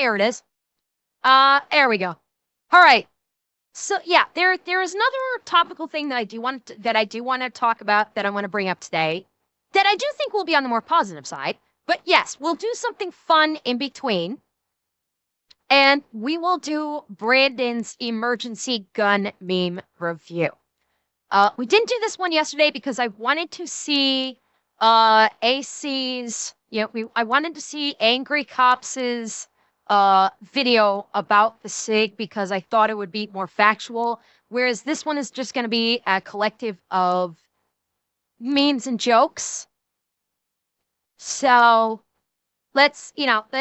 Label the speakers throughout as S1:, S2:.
S1: there it is. There we go. All right. So yeah, there is another topical thing that I do want to talk about, that I want to bring up today, that I do think will be on the more positive side. But yes, we'll do something fun in between, and we will do Brandon's emergency gun meme review. We didn't do this one yesterday because I wanted to see AC's, I wanted to see Angry Cops' video about the SIG because I thought it would be more factual, whereas this one is just going to be a collective of memes and jokes. So let's look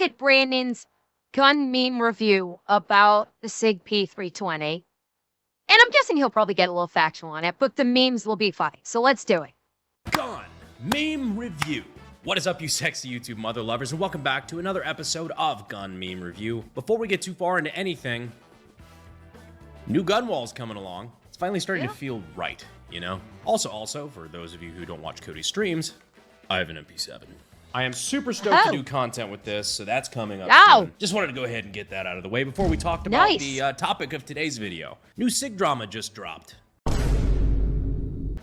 S1: at Brandon's gun meme review about the Sig P320. And I'm guessing he'll probably get a little factual on it, but the memes will be funny. So let's do it.
S2: Gun meme review. What is up, you sexy YouTube mother lovers, and welcome back to another episode of Gun Meme Review. Before we get too far into anything, new gun wall's coming along. It's finally starting to feel right, you know? Also, for those of you who don't watch Cody's streams, I have an MP7. I am super stoked to do content with this, so that's coming up soon. Just wanted to go ahead and get that out of the way before we talked about the topic of today's video. New SIG drama just dropped.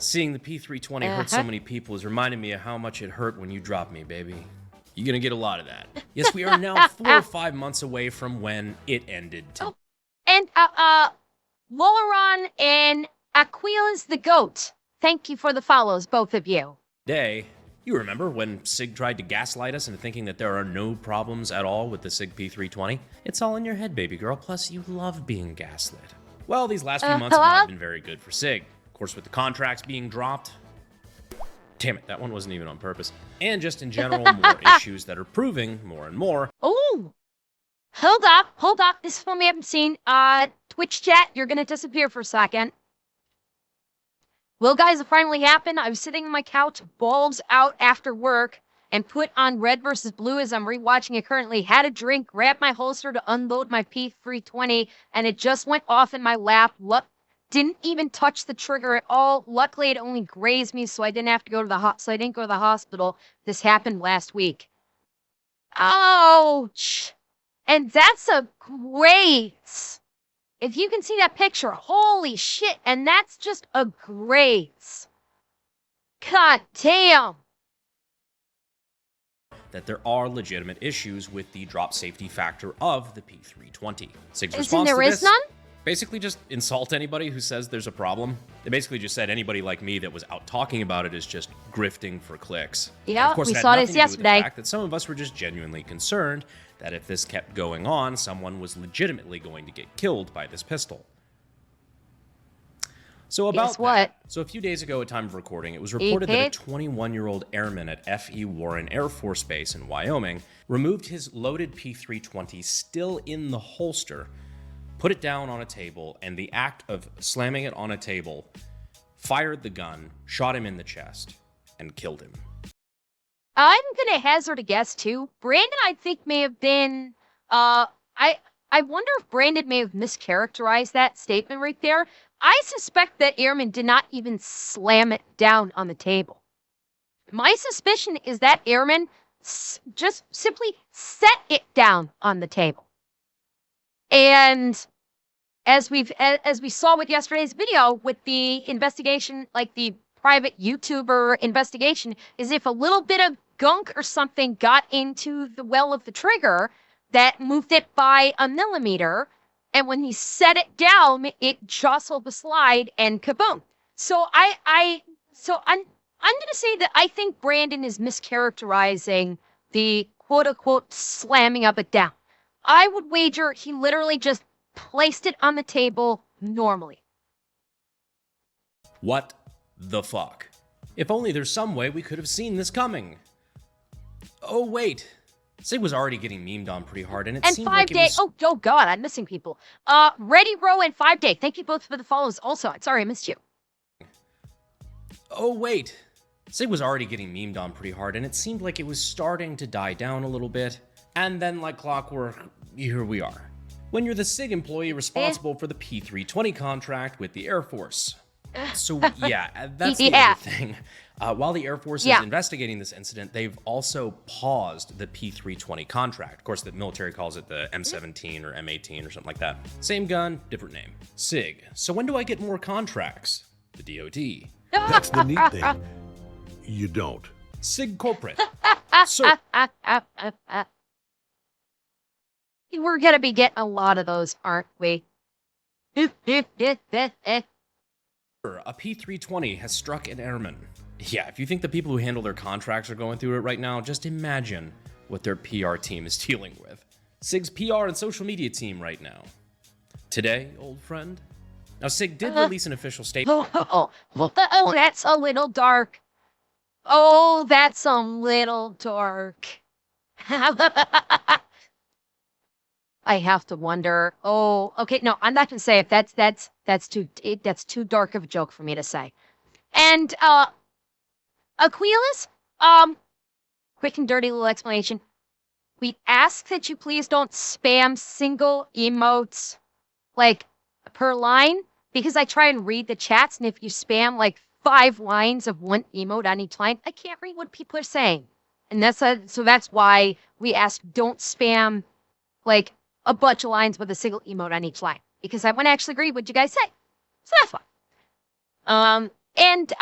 S2: Seeing the P320 hurt so many people is reminding me of how much it hurt when you dropped me, baby. You're gonna get a lot of that. Yes, we are now 4 or 5 months away from when it ended.
S1: And Lolaron and Aquila's the GOAT. Thank you for the follows, both of you.
S2: Day. You remember when SIG tried to gaslight us into thinking that there are no problems at all with the SIG P320? It's all in your head, baby girl, plus you love being gaslit. Well, these last few months have not been very good for SIG. Of course, with the contracts being dropped. Damn it, that one wasn't even on purpose. And just in general, more issues that are proving more and more.
S1: Oh, hold up. This is one we haven't seen. Twitch chat, you're gonna disappear for a second. Well, guys, it finally happened. I was sitting on my couch, balls out after work, and put on Red vs. Blue as I'm rewatching it currently. Had a drink, grabbed my holster to unload my P320, and it just went off in my lap. Didn't even touch the trigger at all. Luckily, it only grazed me, so I didn't have to go to the hospital. This happened last week. Ouch! And that's a graze. If you can see that picture, holy shit! And that's just a graze. God damn.
S2: That there are legitimate issues with the drop safety factor of the P320. SIG's response
S1: Isn't there
S2: to this,
S1: none?
S2: basically just insult anybody who says there's a problem. They basically just said anybody like me that was out talking about it is just grifting for clicks.
S1: Yeah,
S2: of course,
S1: we
S2: it had
S1: saw
S2: nothing
S1: this
S2: to do with
S1: yesterday.
S2: the fact that some of us were just genuinely concerned that if this kept going on, someone was legitimately going to get killed by this pistol. So about
S1: Guess what?
S2: So a few days ago at time of recording, it was reported that a 21-year-old airman at F.E. Warren Air Force Base in Wyoming removed his loaded P320 still in the holster, put it down on a table, and the act of slamming it on a table, fired the gun, shot him in the chest, and killed him.
S1: I'm gonna hazard a guess too. Brandon, I think, may have been. I wonder if Brandon may have mischaracterized that statement right there. I suspect that airman did not even slam it down on the table. My suspicion is that airman just simply set it down on the table. And as we saw with yesterday's video with the investigation, like the private YouTuber investigation, is if a little bit of gunk or something got into the well of the trigger that moved it by a millimeter, and when he set it down, it jostled the slide and kaboom. So I'm gonna say that I think Brandon is mischaracterizing the quote unquote slamming of it down. I would wager he literally just placed it on the table normally.
S2: What the fuck? If only there's some way we could have seen this coming. Oh wait, Sig was already getting memed on pretty hard, and it seemed like it was...
S1: Oh god, I'm missing people. Ready Row and 5 Day, thank you both for the follows also. Sorry, I missed you.
S2: Oh wait, Sig was already getting memed on pretty hard, and it seemed like it was starting to die down a little bit. And then, like clockwork, here we are. When you're the SIG employee responsible for the P320 contract with the Air Force. So, yeah, that's the other thing. While the Air Force is investigating this incident, they've also paused the P320 contract. Of course, the military calls it the M17 or M18 or something like that. Same gun, different name. Sig, so when do I get more contracts? The DoD.
S3: That's the neat thing. You don't.
S2: Sig Corporate. Sir.
S1: We're gonna be getting a lot of those, aren't we?
S2: A P320 has struck an airman. Yeah, if you think the people who handle their contracts are going through it right now, just imagine what their PR team is dealing with. Sig's PR and social media team right now. Today, old friend. Now, Sig did release an official statement.
S1: Oh, that's a little dark. Oh, that's a little dark. I have to wonder. Oh, okay. No, I'm not gonna say if that's too dark of a joke for me to say. And Aquilas, quick and dirty little explanation. We ask that you please don't spam single emotes like per line, because I try and read the chats, and if you spam like 5 lines of one emote on each line, I can't read what people are saying. And so that's why we ask don't spam like a bunch of lines with a single emote on each line, because I want to actually agree what you guys say. So that's fine. And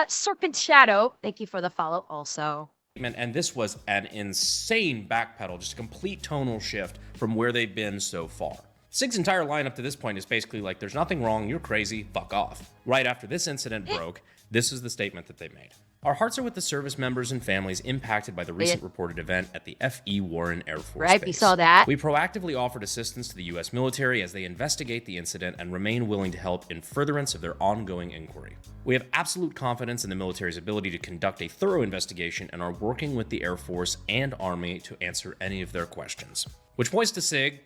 S1: Serpent Shadow, thank you for the follow also.
S2: And this was an insane backpedal, just a complete tonal shift from where they've been so far. Sig's entire lineup to this point is basically like, there's nothing wrong, you're crazy, fuck off. Right after this incident broke, this is the statement that they made. Our hearts are with the service members and families impacted by the recent reported event at the F.E. Warren Air Force Base.
S1: We saw that.
S2: We proactively offered assistance to the U.S. military as they investigate the incident and remain willing to help in furtherance of their ongoing inquiry. We have absolute confidence in the military's ability to conduct a thorough investigation and are working with the Air Force and Army to answer any of their questions. Which points to Sig,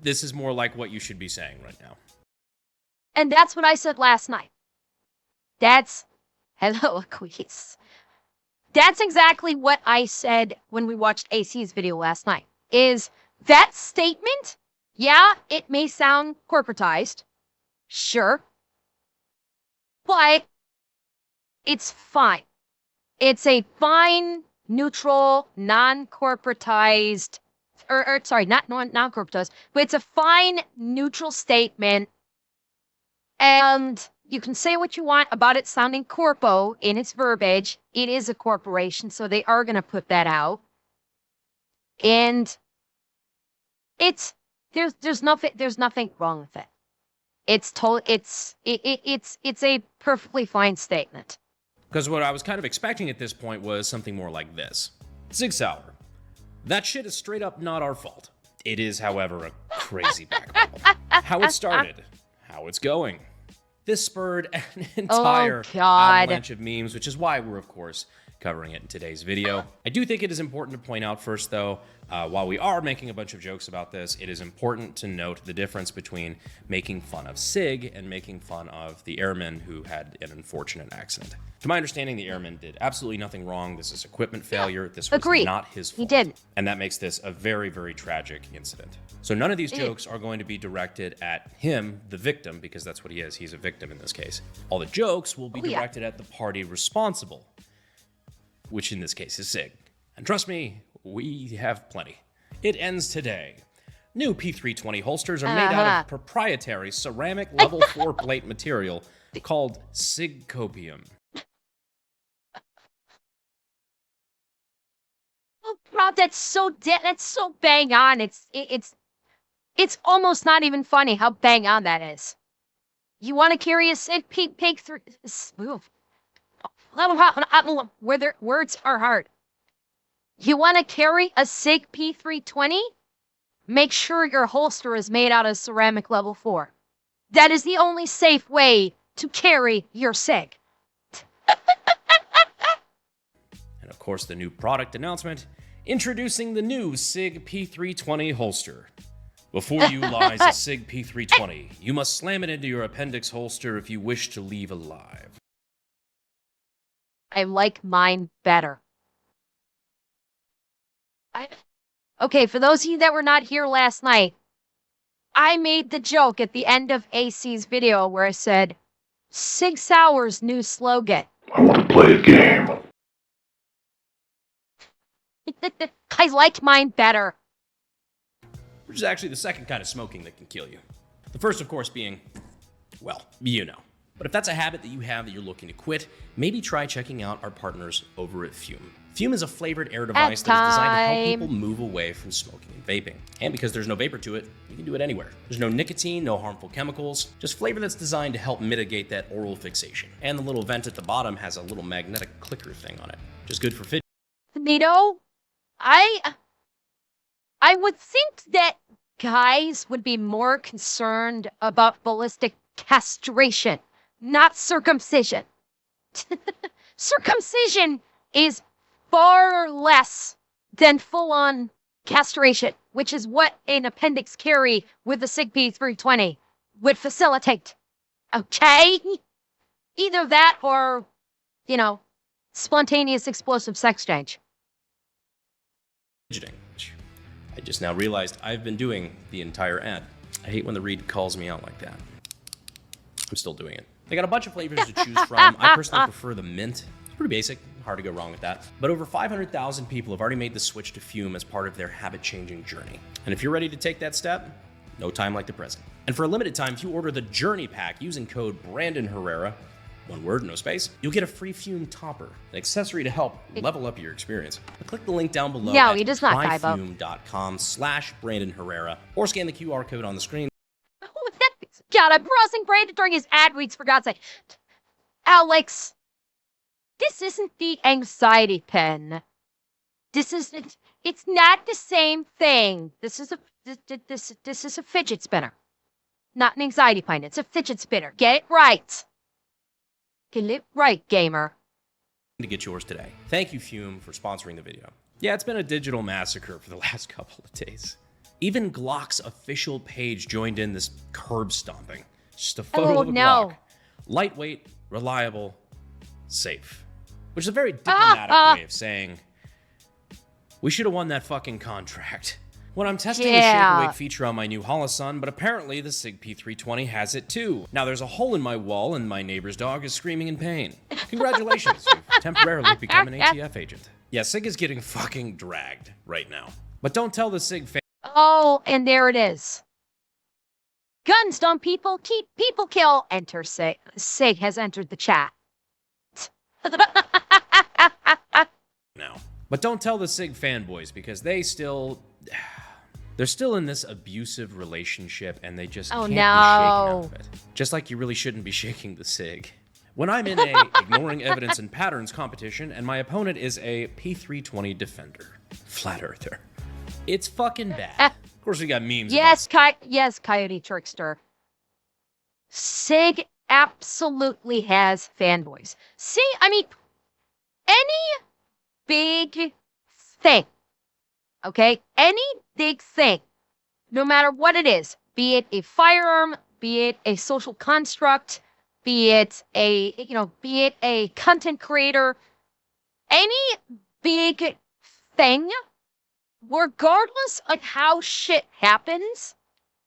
S2: this is more like what you should be saying right now.
S1: And that's what I said last night. Hello, Aquise. That's exactly what I said when we watched AC's video last night. Is that statement, yeah, it may sound corporatized, sure, but it's fine. It's a fine, neutral, non-corporatized, not non-corporatized, but it's a fine, neutral statement, and you can say what you want about it sounding corpo in its verbiage. It is a corporation, so they are going to put that out. And there's nothing wrong with it. It's a perfectly fine statement.
S2: Because what I was kind of expecting at this point was something more like this. Sig Sauer, that shit is straight up not our fault. It is, however, a crazy backpedal. How it started, how it's going. This spurred an entire avalanche of memes, which is why we're, of course, covering it in today's video. I do think it is important to point out first, though, while we are making a bunch of jokes about this, it is important to note the difference between making fun of Sig and making fun of the airman who had an unfortunate accident. To my understanding, the airman did absolutely nothing wrong. This is equipment failure. This was not his fault.
S1: He didn't.
S2: And that makes this a very, very tragic incident. So none of these jokes are going to be directed at him, the victim, because that's what he is. He's a victim in this case. All the jokes will be directed at the party responsible, which in this case is Sig. And trust me, we have plenty. It ends today. New P320 holsters are made out of proprietary ceramic level 4 plate material called Sig Copium.
S1: Oh, bro, that's so bang on. It's almost not even funny how bang on that is. You want to carry a Sig P320? Where their words are hard. You want to carry a Sig P320? Make sure your holster is made out of ceramic level 4. That is the only safe way to carry your Sig.
S2: And of course, the new product announcement, introducing the new Sig P320 holster. Before you lies a Sig P320, you must slam it into your appendix holster if you wish to leave alive.
S1: I like mine better. Okay, for those of you that were not here last night, I made the joke at the end of AC's video where I said, Sig Sauer's new slogan,
S3: I want to play a game.
S1: I liked mine better.
S2: Which is actually the second kind of smoking that can kill you. The first, of course, being, well, you know. But if that's a habit that you have that you're looking to quit, maybe try checking out our partners over at Fume. Fume is a flavored air device that is designed to help people move away from smoking and vaping. And because there's no vapor to it, you can do it anywhere. There's no nicotine, no harmful chemicals, just flavor that's designed to help mitigate that oral fixation. And the little vent at the bottom has a little magnetic clicker thing on it, just good for fidget.
S1: Nito, I would think that guys would be more concerned about ballistic castration, not circumcision. Circumcision is far less than full-on castration, which is what an appendix carry with the Sig P320 would facilitate. Okay? Either that or, you know, spontaneous explosive sex change.
S2: Fidgeting. I just now realized I've been doing the entire ad. I hate when the read calls me out like that. I'm still doing it. They got a bunch of flavors to choose from. I personally prefer the mint. It's pretty basic, hard to go wrong with that. But over 500,000 people have already made the switch to Fume as part of their habit-changing journey. And if you're ready to take that step, no time like the present. And for a limited time, if you order the Journey Pack using code Brandon Herrera, one word, no space, you'll get a free Fume topper, an accessory to help level up your experience. But click the link down below at tryfume.com/Brandon Herrera, or scan the QR code on the screen.
S1: Oh, God, I'm browsing Brandon during his ad reads, for God's sake. Alex, this isn't the anxiety pen. This isn't, it's not the same thing. This is a fidget spinner. Not an anxiety pen, it's a fidget spinner. Get it right. Get it right, gamer.
S2: To get yours today. Thank you, Fume, for sponsoring the video. Yeah, it's been a digital massacre for the last couple of days. Even Glock's official page joined in this curb stomping. Just a photo of a Glock. Lightweight, reliable, safe. Which is a very diplomatic way of saying, we should have won that fucking contract. When I'm testing the shake-awake feature on my new Holosun, but apparently the Sig P320 has it too. Now there's a hole in my wall and my neighbor's dog is screaming in pain. Congratulations, you've temporarily become an ATF agent. Yeah, Sig is getting fucking dragged right now. But don't tell the Sig fan.
S1: Oh, and there it is. Guns don't people keep people kill. Enter Sig. Sig has entered the chat.
S2: Now. But don't tell the Sig fanboys because they're still in this abusive relationship and they just can't be shaken out of it. Just like you really shouldn't be shaking the Sig. When I'm in a ignoring evidence and patterns competition and my opponent is a P320 defender, flat earther, it's fucking bad. Of course, we got memes.
S1: Yes, yes, Coyote Trickster. Sig absolutely has fanboys. See, I mean, any big thing, okay? Any big thing, no matter what it is, be it a firearm, be it a social construct, be it a content creator, any big thing, regardless of how shit happens,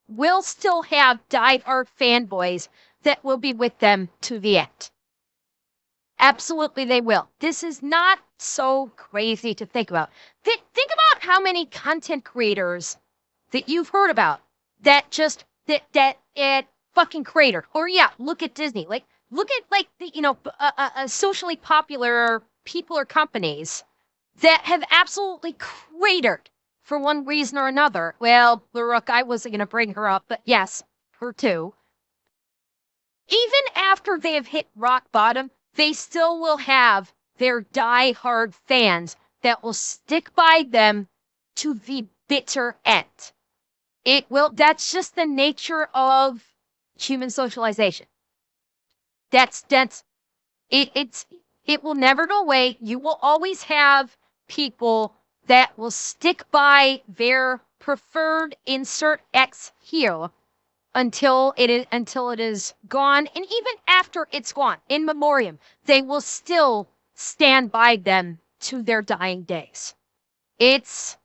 S1: will still have diehard fanboys that will be with them to the end. Absolutely, they will. This is not so crazy to think about. Think about how many content creators that you've heard about that just that fucking creator. Or yeah, look at Disney. Like look at like the socially popular people or companies that have absolutely cratered for one reason or another. Well, Baruch, I wasn't gonna bring her up, but yes, her too. Even after they have hit rock bottom, they still will have their die-hard fans that will stick by them to the bitter end. That's just the nature of human socialization. It will never go away. You will always have people that will stick by their preferred insert X here until it is gone, and even after it's gone, in memoriam, they will still stand by them to their dying days. It's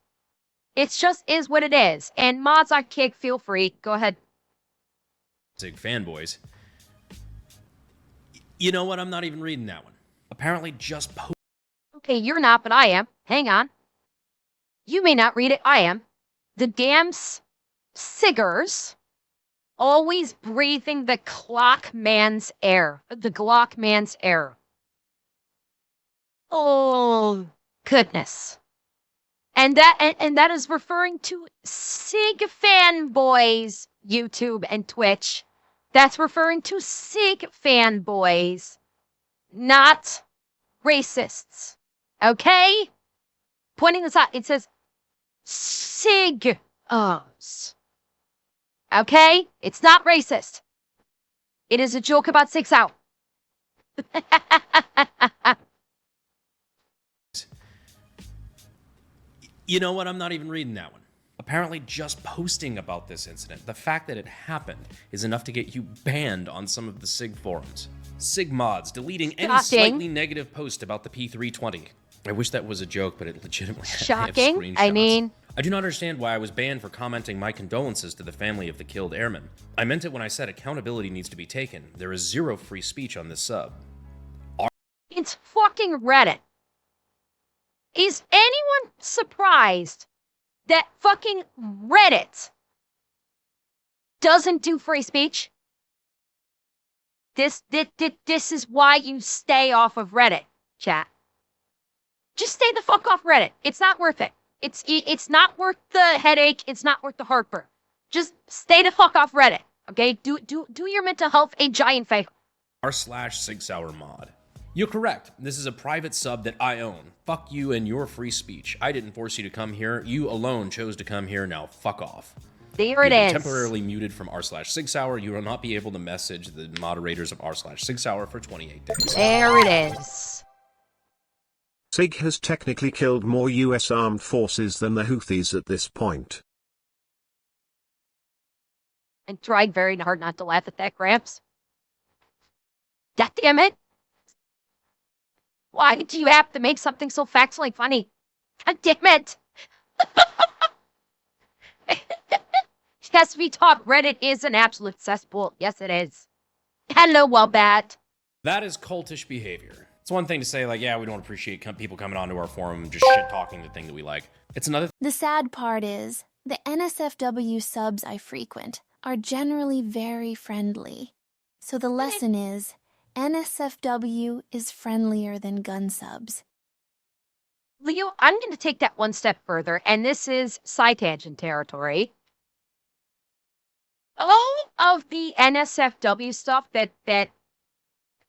S1: just is what it is. And mods on Kick, feel free. Go ahead.
S2: Sig fanboys. You know what? I'm not even reading that one. apparently just
S1: Okay, you're not, but I am. Hang on. You may not read it. I am. The damn Siggers always breathing the clock man's air. The Glock man's air. Oh, goodness. And that is referring to Sig Fanboys YouTube and Twitch. That's referring to Sig Fanboys, not racists. Okay? Pointing this out, it says Sig. Okay? It's not racist. It is a joke about 6 out.
S2: You know what? I'm not even reading that one. Apparently just posting about this incident, the fact that it happened, is enough to get you banned on some of the SIG forums. SIG mods deleting any slightly negative post about the P320. I wish that was a joke, but it legitimately
S1: Shocking.
S2: screenshots.
S1: I mean,
S2: I do not understand why I was banned for commenting my condolences to the family of the killed airman. I meant it when I said accountability needs to be taken. There is zero free speech on this sub.
S1: It's fucking Reddit. Is anyone surprised that fucking Reddit doesn't do free speech? This is why you stay off of Reddit, chat. Just stay the fuck off Reddit. It's not worth it. It's not worth the headache. It's not worth the heartburn. Just stay the fuck off Reddit, okay? Do your mental health a giant favor.
S2: r/6hour mod. You're correct. This is a private sub that I own. Fuck you and your free speech. I didn't force you to come here. You alone chose to come here. Now fuck off.
S1: There it is.
S2: Temporarily muted from r/6hour. You will not be able to message the moderators of r/6hour for 28 days.
S1: There it is.
S3: Sig has technically killed more US armed forces than the Houthis at this point.
S1: And tried very hard not to laugh at that, Gramps. God damn it. Why do you have to make something so factually funny? God damn it. Yes, we talk. Reddit is an absolute cesspool. Yes, it is. Hello, Wombat.
S2: That is cultish behavior. It's one thing to say, like, yeah, we don't appreciate people coming onto our forum and just shit-talking the thing that we like. It's another
S4: The sad part is, the NSFW subs I frequent are generally very friendly. So the lesson is, NSFW is friendlier than gun subs.
S1: Leo, I'm going to take that one step further, and this is side tangent territory. All of the NSFW stuff that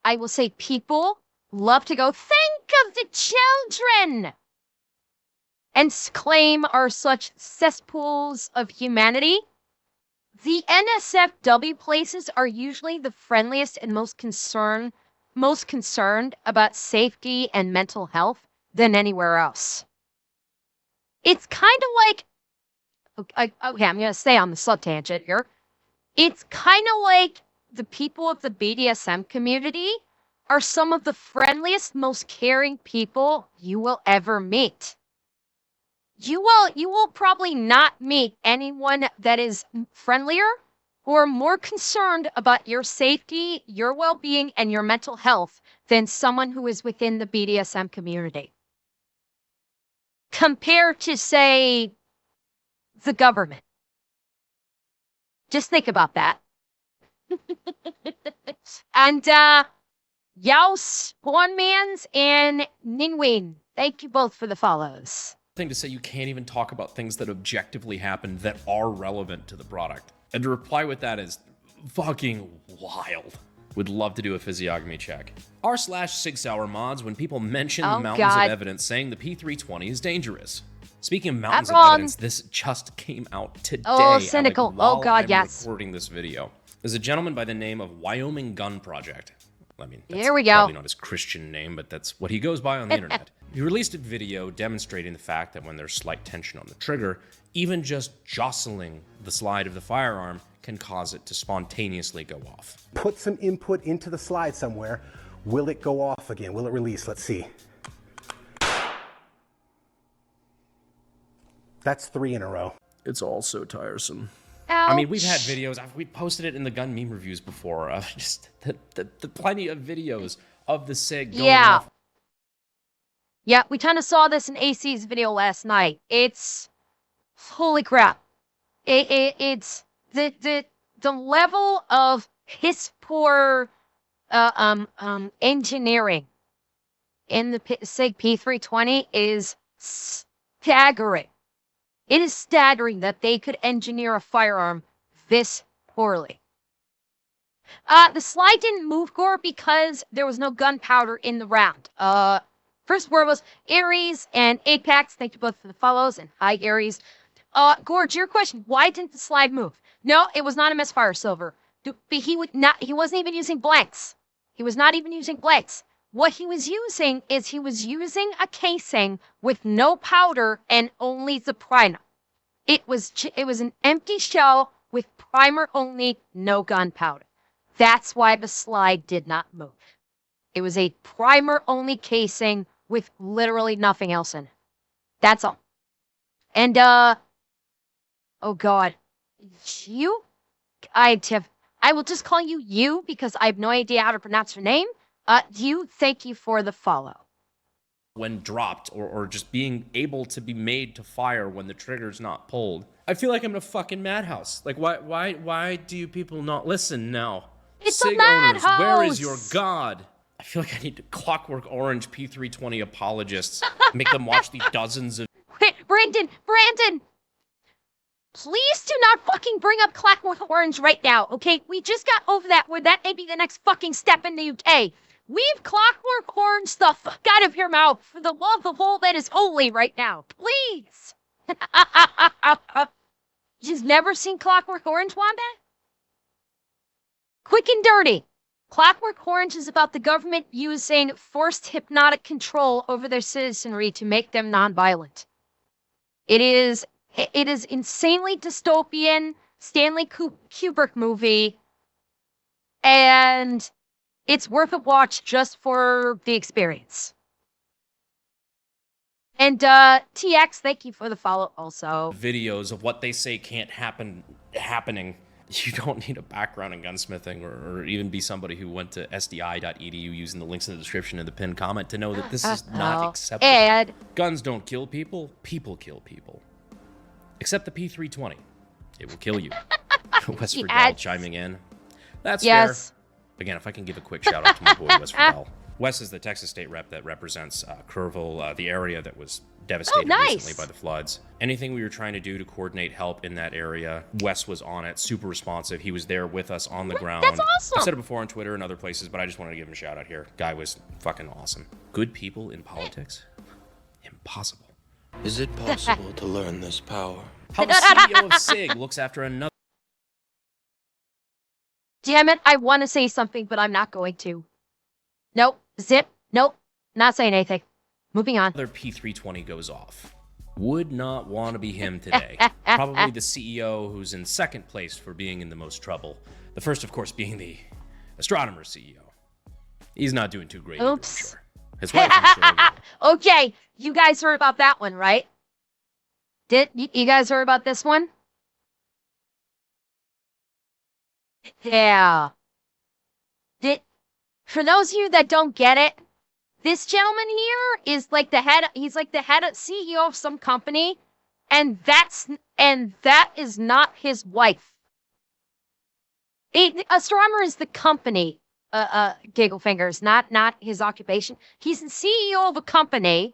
S1: I will say people love to go, think of the children, and claim are such cesspools of humanity. The NSFW places are usually the friendliest and most concerned about safety and mental health than anywhere else. It's kind of like, okay, I'm going to stay on the sub-tangent here. It's kind of like the people of the BDSM community are some of the friendliest, most caring people you will ever meet. You will probably not meet anyone that is friendlier or more concerned about your safety, your well-being, and your mental health than someone who is within the BDSM community. Compared to, say, the government. Just think about that. And, Yaus, Bornmans, and Ningwin, thank you both for the follows.
S2: thing to say you can't even talk about things that objectively happened that are relevant to the product. And to reply with that is fucking wild. Would love to do a physiognomy check. r/6hour mods when people mention the mountains of evidence saying the P320 is dangerous. Speaking of mountains of evidence, this just came out today.
S1: Oh, cynical.
S2: While
S1: oh, God,
S2: I'm
S1: yes.
S2: recording this video. There's a gentleman by the name of Wyoming Gun Project. I mean, that's
S1: Here we go.
S2: probably not his Christian name, but that's what he goes by on the internet. He released a video demonstrating the fact that when there's slight tension on the trigger, even just jostling the slide of the firearm can cause it to spontaneously go off.
S5: Put some input into the slide somewhere. Will it go off again? Will it release? Let's see. That's 3 in a row.
S2: It's all so tiresome.
S1: Ouch.
S2: I mean, we've had videos. We posted it in the gun meme reviews before. Just the plenty of videos of the SIG going off
S1: Yeah, we kind of saw this in AC's video last night. It's holy crap. It's the level of piss poor engineering in the Sig P320 is staggering. It is staggering that they could engineer a firearm this poorly. The slide didn't move, Gore, because there was no gunpowder in the round. First word was Aries and Apex. Thank you both for the follows, and hi, Aries. Gore, to your question, why didn't the slide move? No, it was not a misfire, Silver. He wasn't even using blanks. He was not even using blanks. What he was using is he was using a casing with no powder and only the primer. It was an empty shell with primer only, no gunpowder. That's why the slide did not move. It was a primer-only casing with literally nothing else in it. That's all. And, oh God. I will just call you because I have no idea how to pronounce your name. Thank you for the follow.
S2: When dropped, or just being able to be made to fire when the trigger's not pulled. I feel like I'm in a fucking madhouse. Like, why do you people not listen now?
S1: It's
S2: Sig
S1: a madhouse!
S2: owners, where is your God? I feel like I need to Clockwork Orange P320 apologists. Make them watch the dozens of...
S1: Wait, Brandon! Please do not fucking bring up Clockwork Orange right now, okay? We just got over that, where that may be the next fucking step in the UK. Leave Clockwork Orange the fuck out of your mouth for the love of all that is holy right now. Please! You've never seen Clockwork Orange, Wombat? Quick and dirty. Clockwork Orange is about the government using forced hypnotic control over their citizenry to make them nonviolent. It is insanely dystopian, Stanley Kubrick movie, and it's worth a watch just for the experience. And TX, thank you for the follow also.
S2: Videos of what they say can't happening. You don't need a background in gunsmithing or even be somebody who went to sdi.edu using the links in the description and the pinned comment to know that this is not acceptable.
S1: Ed.
S2: Guns don't kill people, people kill people. Except the P320. It will kill you. West Verdell chiming in. That's fair. Again, if I can give a quick shout out to my boy, West Verdell. Wes is the Texas state rep that represents Kerrville, the area that was devastated recently by the floods. Anything we were trying to do to coordinate help in that area, Wes was on it, super responsive. He was there with us on the ground.
S1: That's awesome.
S2: I've said it before on Twitter and other places, but I just wanted to give him a shout out here. Guy was fucking awesome. Good people in politics? Impossible.
S6: Is it possible to learn this power?
S2: How the CEO of SIG looks after another...
S1: Damn it, I want to say something, but I'm not going to. Nope. Zip. Nope. Not saying anything. Moving on.
S2: Another P320 goes off. Would not want to be him today. Probably the CEO who's in second place for being in the most trouble. The first, of course, being the astronomer CEO. He's not doing too great, either, I'm sure. His wife, I'm sure, will.
S1: Okay, you guys heard about that one, right? You guys heard about this one? Yeah. For those of you that don't get it, this gentleman here is like he's like the head of CEO of some company, and that is not his wife. Astronomer is the company, Giggle Fingers, not his occupation. He's the CEO of a company.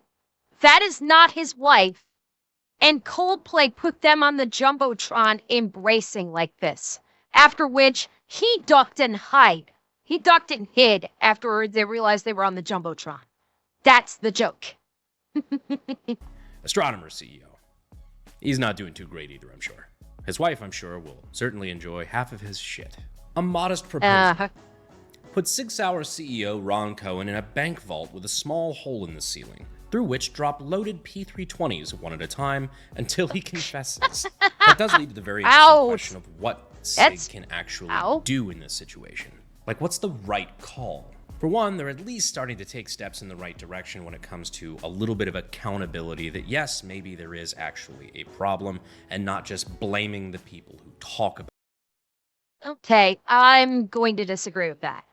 S1: That is not his wife. And Coldplay put them on the Jumbotron embracing like this. After which, he ducked and hid. He ducked and hid after they realized they were on the Jumbotron. That's the joke.
S2: Astronomer CEO. He's not doing too great either, I'm sure. His wife, I'm sure, will certainly enjoy half of his shit. A modest proposal. Put 6 Hour CEO Ron Cohen in a bank vault with a small hole in the ceiling, through which drop loaded P320s one at a time until he confesses. That does lead to the very interesting question of what SIG can actually do in this situation. Like, what's the right call? For one, they're at least starting to take steps in the right direction when it comes to a little bit of accountability that, yes, maybe there is actually a problem, and not just blaming the people who talk about it.
S1: Okay, I'm going to disagree with that.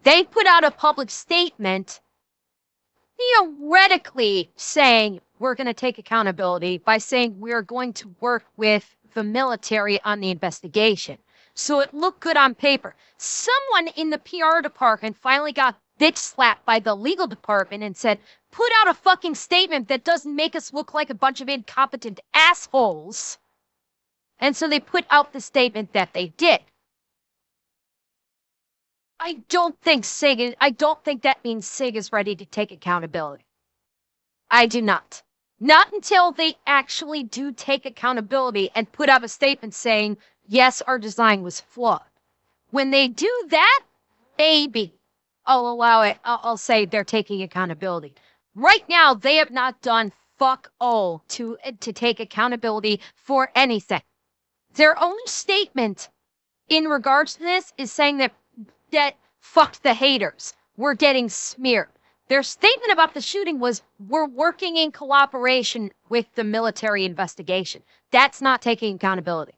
S1: They put out a public statement theoretically saying we're going to take accountability by saying we're going to work with the military on the investigation. So it looked good on paper. Someone in the PR department finally got bitch slapped by the legal department and said, put out a fucking statement that doesn't make us look like a bunch of incompetent assholes. And so they put out the statement that they did. I don't think that means Sig is ready to take accountability. I do not. Not until they actually do take accountability and put out a statement saying, yes, our design was flawed. When they do that, maybe I'll allow it. I'll say they're taking accountability. Right now, they have not done fuck all to take accountability for anything. Their only statement in regards to this is saying that fuck the haters. We're getting smeared. Their statement about the shooting was, we're working in cooperation with the military investigation. That's not taking accountability.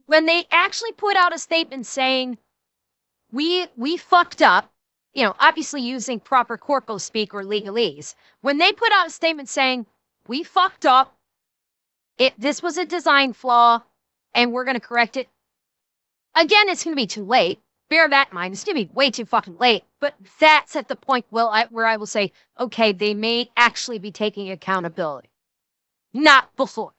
S1: When they actually put out a statement saying, we fucked up, obviously using proper corpo speak or legalese. When they put out a statement saying, we fucked up, this was a design flaw, and we're going to correct it, again, it's going to be too late. Bear that in mind. It's going to be way too fucking late. But that's at the point where I will say, okay, they may actually be taking accountability. Not before.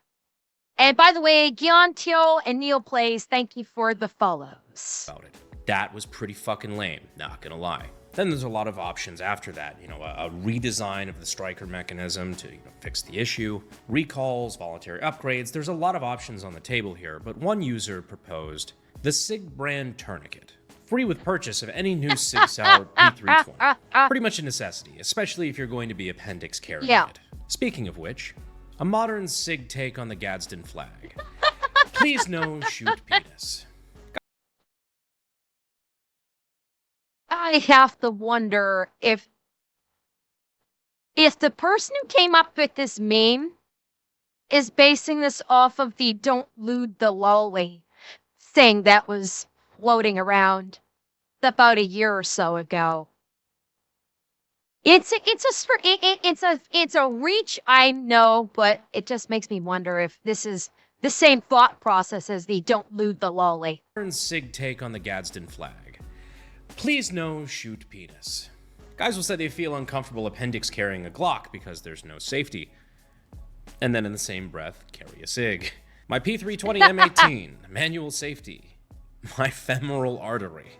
S1: And by the way, Gyontyo and Neil Plays, thank you for the follows.
S2: About it. That was pretty fucking lame, not gonna lie. Then there's a lot of options after that, a redesign of the striker mechanism to fix the issue, recalls, voluntary upgrades. There's a lot of options on the table here, but one user proposed the Sig brand tourniquet, free with purchase of any new Sig Sauer P320. Pretty much a necessity, especially if you're going to be appendix carrying it. Speaking of which, a modern Sig take on the Gadsden flag. Please no shoot penis.
S1: I have to wonder if the person who came up with this meme is basing this off of the "don't lewd the lolly" thing that was floating around about a year or so ago. It's a reach, I know, but it just makes me wonder if this is the same thought process as the "don't lewd the lolly."
S2: Sig take on the Gadsden flag. Please no shoot penis. Guys will say they feel uncomfortable appendix carrying a Glock because there's no safety. And then in the same breath, carry a Sig. My P320 M18, manual safety. My femoral artery.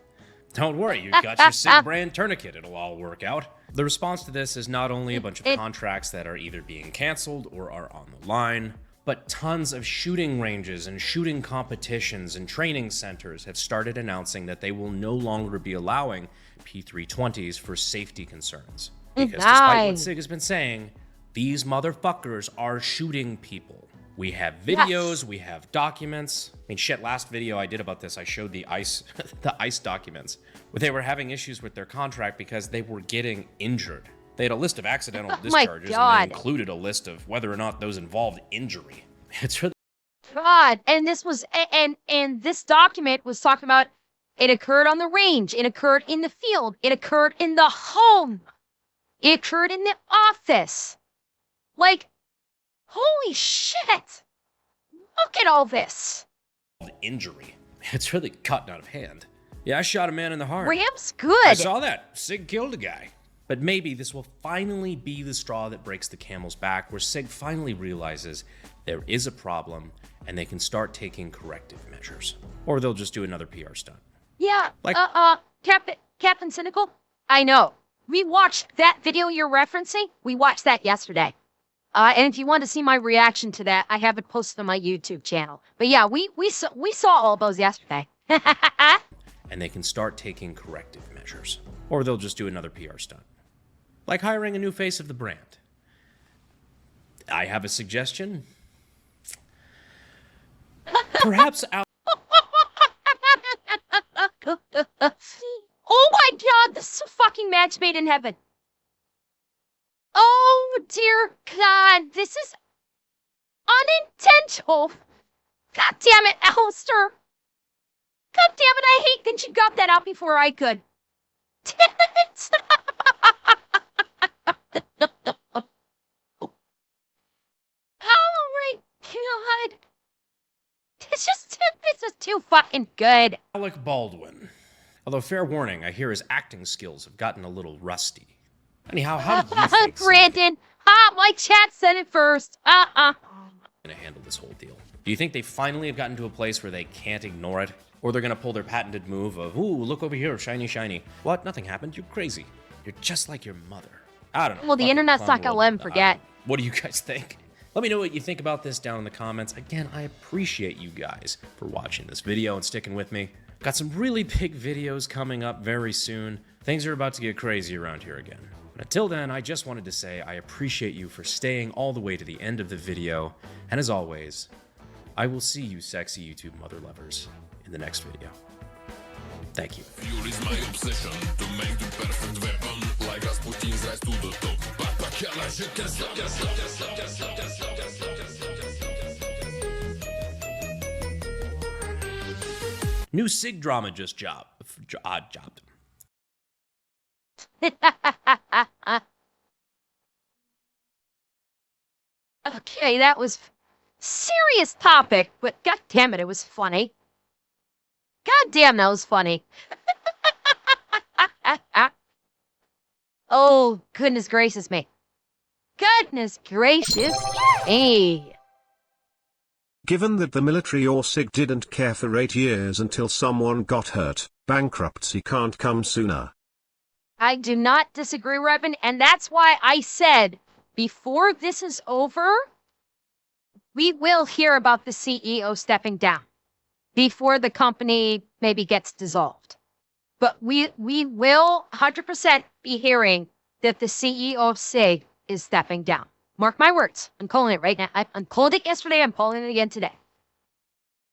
S2: Don't worry, you've got your Sig brand tourniquet, it'll all work out. The response to this is not only a bunch of contracts that are either being canceled or are on the line, but tons of shooting ranges and shooting competitions and training centers have started announcing that they will no longer be allowing P320s for safety concerns. Because despite what Sig has been saying, these motherfuckers are shooting people. We have videos, we have documents. I mean, shit, last video I did about this, I showed the ICE, the ICE documents, where they were having issues with their contract because they were getting injured. They had a list of accidental discharges, and they included a list of whether or not those involved injury. It's really
S1: God, and this was, and this document was talking about it occurred on the range, it occurred in the field, it occurred in the home, it occurred in the office. Like, holy shit! Look at all this.
S2: Injury. It's really gotten out of hand. Yeah, I shot a man in the heart.
S1: Ram's good.
S2: I saw that. Sig killed a guy. But maybe this will finally be the straw that breaks the camel's back, where Sig finally realizes there is a problem and they can start taking corrective measures. Or they'll just do another PR stunt.
S1: Yeah, Captain Cynical, I know. We watched that video you're referencing. We watched that yesterday. And if you want to see my reaction to that, I have it posted on my YouTube channel. But yeah, we saw all those yesterday.
S2: And they can start taking corrective measures. Or they'll just do another PR stunt. Like hiring a new face of the brand. I have a suggestion. Perhaps
S1: Oh my god, this is a fucking match made in heaven. Oh dear God, this is unintentional. God damn it, Alistair. God damn it, I hate that you got that out before I could. Damn it. fucking good.
S2: Alec Baldwin. Although, fair warning, I hear his acting skills have gotten a little rusty. Anyhow, how do you think
S1: Brandon, my chat said it first.
S2: gonna handle this whole deal? Do you think they finally have gotten to a place where they can't ignore it? Or they're gonna pull their patented move of, ooh, look over here, shiny, shiny. What? Nothing happened? You're crazy. You're just like your mother. I don't know.
S1: Well, the
S2: Fuck it,
S1: internet's
S2: clown
S1: not gonna
S2: world.
S1: let him forget.
S2: What do you guys think? Let me know what you think about this down in the comments. Again, I appreciate you guys for watching this video and sticking with me. Got some really big videos coming up very soon. Things are about to get crazy around here again. But until then, I just wanted to say I appreciate you for staying all the way to the end of the video. And as always, I will see you sexy YouTube mother lovers in the next video. Thank you.
S7: Fuel is my obsession to make the perfect weapon. Like Rasputin's rise to the top. Back, you can stop.
S2: New Sig drama just dropped.
S1: Okay, that was serious topic, but god damn it, it was funny. God damn, that was funny. Oh, goodness gracious me. Goodness gracious me.
S3: Given that the military or SIG didn't care for 8 years until someone got hurt, bankruptcy can't come sooner.
S1: I do not disagree, Revan, and that's why I said, before this is over, we will hear about the CEO stepping down before the company maybe gets dissolved. But we will 100% be hearing that the CEO of SIG is stepping down. Mark my words. I'm calling it right now. I'm calling it yesterday. I'm calling it again today.